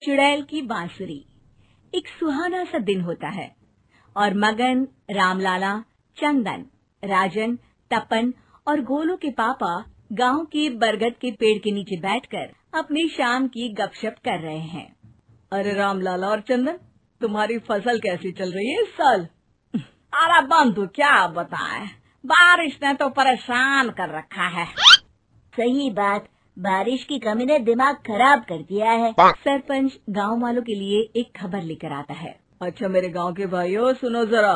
चुड़ैल की बांसुरी। एक सुहाना सा दिन होता है और मगन, रामलाला, चंदन, राजन, तपन और गोलू के पापा गांव के बरगद के पेड़ के नीचे बैठकर अपनी शाम की गपशप कर रहे हैं। अरे रामलाला और चंदन, तुम्हारी फसल कैसी चल रही है इस साल? अरे बंधु, क्या बताएं, बारिश ने तो परेशान कर रखा है। सही बात, बारिश की कमी ने दिमाग खराब कर दिया है। सरपंच गांव वालों के लिए एक खबर लेकर आता है। अच्छा मेरे गांव के भाइयों, सुनो जरा,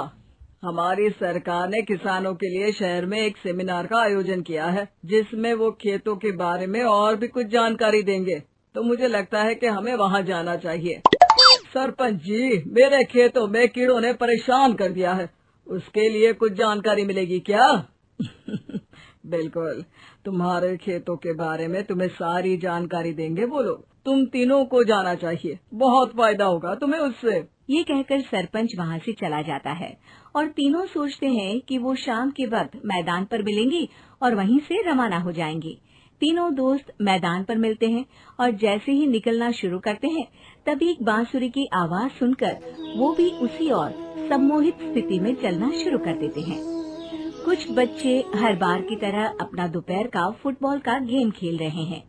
हमारी सरकार ने किसानों के लिए शहर में एक सेमिनार का आयोजन किया है, जिसमें वो खेतों के बारे में और भी कुछ जानकारी देंगे। तो मुझे लगता है कि हमें वहाँ जाना चाहिए। सरपंच जी, मेरे खेतों में कीड़ों ने परेशान कर दिया है, उसके लिए कुछ जानकारी मिलेगी क्या? बिल्कुल, तुम्हारे खेतों के बारे में तुम्हें सारी जानकारी देंगे वो लोग। तुम तीनों को जाना चाहिए, बहुत फायदा होगा तुम्हें उससे। ये कहकर सरपंच वहाँ से चला जाता है और तीनों सोचते हैं कि वो शाम के वक्त मैदान पर मिलेंगे और वहीं से रवाना हो जाएंगे। तीनों दोस्त मैदान पर मिलते हैं और जैसे ही निकलना शुरू करते हैं तभी एक बांसुरी की आवाज सुनकर वो भी उसी ओर सम्मोहित स्थिति में चलना शुरू कर देते हैं। कुछ बच्चे हर बार की तरह अपना दोपहर का फुटबॉल का गेम खेल रहे हैं।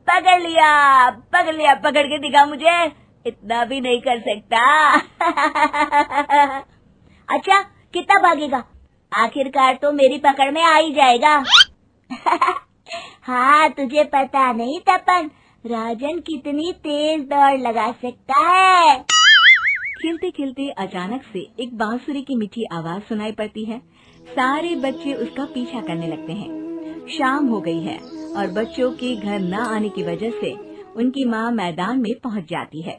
पकड़ लिया, पकड़ के दिखा मुझे, इतना भी नहीं कर सकता। अच्छा, कितना भागेगा? आखिरकार तो मेरी पकड़ में आ ही जाएगा। हाँ, तुझे पता नहीं तपन, राजन कितनी तेज दौड़ लगा सकता है। खेलते खेलते अचानक से एक बांसुरी की मीठी आवाज सुनाई पड़ती है। सारे बच्चे उसका पीछा करने लगते हैं। शाम हो गई है और बच्चों के घर न आने की वजह से उनकी माँ मैदान में पहुँच जाती है।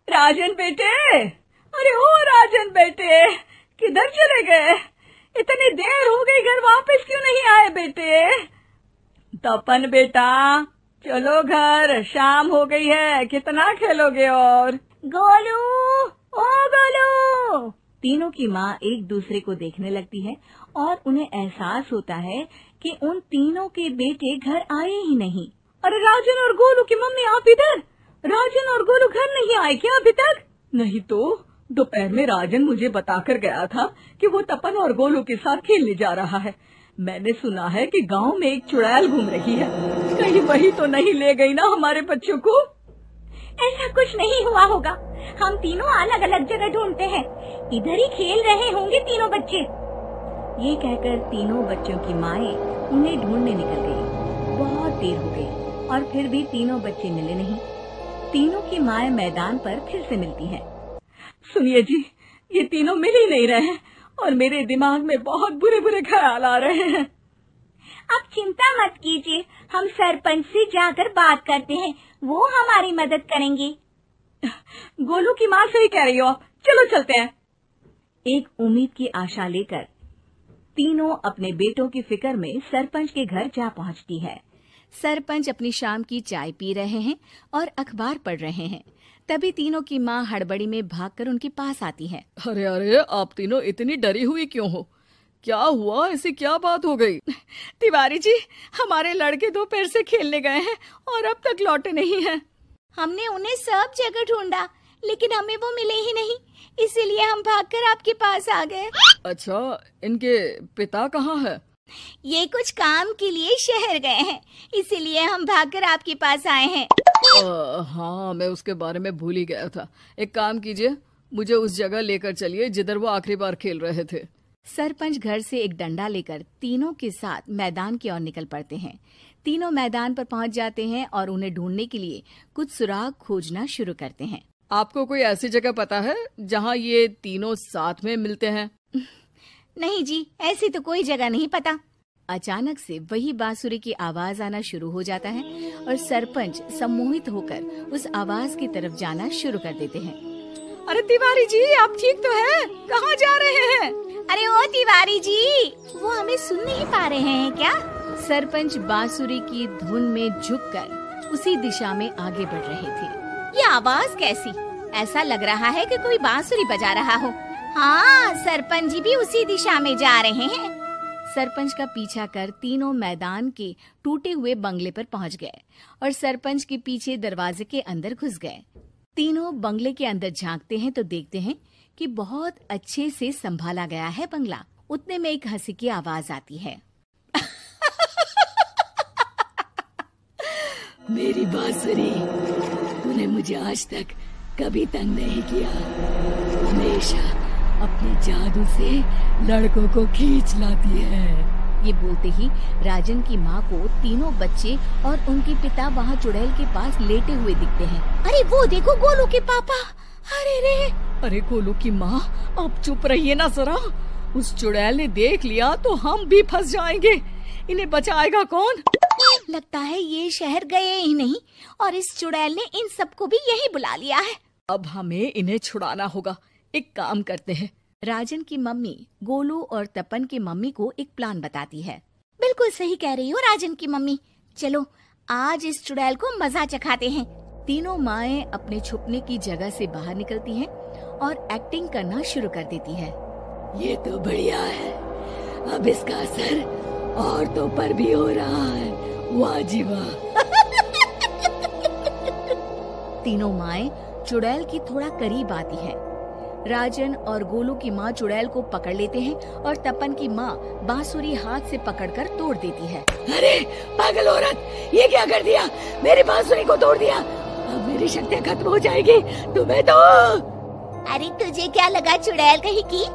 राजन बेटे, अरे ओ राजन बेटे, किधर चले गए? इतनी देर हो गई, घर वापस क्यों नहीं आए बेटे? तपन बेटा, चलो घर, शाम हो गई है, कितना खेलोगे? और गोलू, ओ गोलू। तीनों की माँ एक दूसरे को देखने लगती है और उन्हें एहसास होता है कि उन तीनों के बेटे घर आए ही नहीं। अरे राजन और गोलू की मम्मी, आप इधर? राजन और गोलू घर नहीं आए क्या अभी तक? नहीं तो दोपहर में राजन मुझे बताकर गया था कि वो तपन और गोलू के साथ खेलने जा रहा है। मैंने सुना है कि गांव में एक चुड़ैल घूम रही है, कहीं वही तो नहीं ले गई ना हमारे बच्चों को? ऐसा कुछ नहीं हुआ होगा, हम तीनों अलग अलग जगह ढूंढते हैं, इधर ही खेल रहे होंगे तीनों बच्चे। ये कहकर तीनों बच्चों की माएं उन्हें ढूंढने निकल गई। बहुत देर हो गई और फिर भी तीनों बच्चे मिले नहीं। तीनों की माएं मैदान पर फिर से मिलती हैं। सुनिए जी, ये तीनों मिल ही नहीं रहे हैं और मेरे दिमाग में बहुत बुरे बुरे ख्याल आ रहे हैं। अब चिंता मत कीजिए, हम सरपंच से जाकर बात करते हैं, वो हमारी मदद करेंगे। गोलू की माँ सही कह रही हो, चलो चलते हैं। एक उम्मीद की आशा लेकर तीनों अपने बेटों की फिक्र में सरपंच के घर जा पहुंचती है। सरपंच अपनी शाम की चाय पी रहे हैं और अखबार पढ़ रहे हैं। तभी तीनों की माँ हड़बड़ी में भागकर उनके पास आती है। अरे अरे, आप तीनों इतनी डरी हुई क्यों हो? क्या हुआ? ऐसी क्या बात हो गई? तिवारी जी, हमारे लड़के दोपहर से खेलने गए हैं और अब तक लौटे नहीं हैं। हमने उन्हें सब जगह ढूंढा, लेकिन हमें वो मिले ही नहीं, इसीलिए हम भागकर आपके पास आ गए। अच्छा, इनके पिता कहाँ है? ये कुछ काम के लिए शहर गए हैं, इसीलिए हम भागकर आपके पास आए हैं। हाँ, मैं उसके बारे में भूल ही गया था। एक काम कीजिए, मुझे उस जगह लेकर चलिए जिधर वो आखिरी बार खेल रहे थे। सरपंच घर से एक डंडा लेकर तीनों के साथ मैदान की ओर निकल पड़ते हैं। तीनों मैदान पर पहुंच जाते हैं और उन्हें ढूंढने के लिए कुछ सुराग खोजना शुरू करते हैं। आपको कोई ऐसी जगह पता है जहां ये तीनों साथ में मिलते हैं? नहीं जी, ऐसी तो कोई जगह नहीं पता। अचानक से वही बांसुरी की आवाज आना शुरू हो जाता है और सरपंच सम्मोहित होकर उस आवाज की तरफ जाना शुरू कर देते हैं। अरे तिवारी जी, आप ठीक तो हैं? कहाँ जा रहे हैं? अरे ओ तिवारी जी, वो हमें सुन नहीं पा रहे हैं क्या? सरपंच बांसुरी की धुन में झुककर उसी दिशा में आगे बढ़ रहे थे। ये आवाज कैसी? ऐसा लग रहा है कि कोई बांसुरी बजा रहा हो। हाँ, सरपंच जी भी उसी दिशा में जा रहे हैं। सरपंच का पीछा कर तीनों मैदान के टूटे हुए बंगले पर पहुंच गए और सरपंच के पीछे दरवाजे के अंदर घुस गए। तीनों बंगले के अंदर झांकते हैं तो देखते हैं कि बहुत अच्छे से संभाला गया है बंगला। उतने में एक हंसी की आवाज आती है। मेरी बांसुरी, तूने मुझे आज तक कभी तंग नहीं किया। हमेशा अपने जादू से लड़कों को खींच लाती है। ये बोलते ही राजन की माँ को तीनों बच्चे और उनके पिता वहाँ चुड़ैल के पास लेटे हुए दिखते हैं। अरे वो देखो गोलू के पापा। अरे रे। अरे गोलू की माँ, आप चुप रहिए ना जरा। उस चुड़ैल ने देख लिया तो हम भी फंस जाएंगे। इन्हें बचाएगा कौन? लगता है ये शहर गए ही नहीं और इस चुड़ैल ने इन सबको भी यही बुला लिया है। अब हमें इन्हें छुड़ाना होगा। एक काम करते हैं। राजन की मम्मी गोलू और तपन की मम्मी को एक प्लान बताती है। बिल्कुल सही कह रही हो राजन की मम्मी। चलो आज इस चुड़ैल को मजा चखाते हैं। तीनों माएं अपने छुपने की जगह से बाहर निकलती हैं और एक्टिंग करना शुरू कर देती है। ये तो बढ़िया है। अब इसका असर औरतों पर भी हो रहा है। वाह जी वाह। तीनों माएं चुड़ैल की थोड़ा करीब आती हैं। राजन और गोलू की माँ चुड़ैल को पकड़ लेते हैं और तपन की माँ बांसुरी हाथ से पकड़कर तोड़ देती है। अरे पागल औरत, ये क्या कर दिया? मेरी बांसुरी को तोड़ दिया। अब मेरी शक्तियाँ खत्म हो जाएगी। तुम्हें तो। अरे तुझे क्या लगा चुड़ैल कहीं की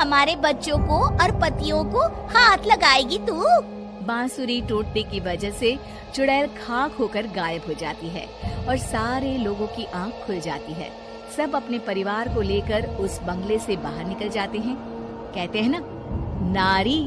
हमारे बच्चों को और पतियों को हाथ लगाएगी तू? बांसुरी टूटने की वजह से चुड़ैल खाक होकर गायब हो जाती है और सारे लोगों की आंख खुल जाती है। सब अपने परिवार को लेकर उस बंगले से बाहर निकल जाते हैं। कहते हैं ना, नारी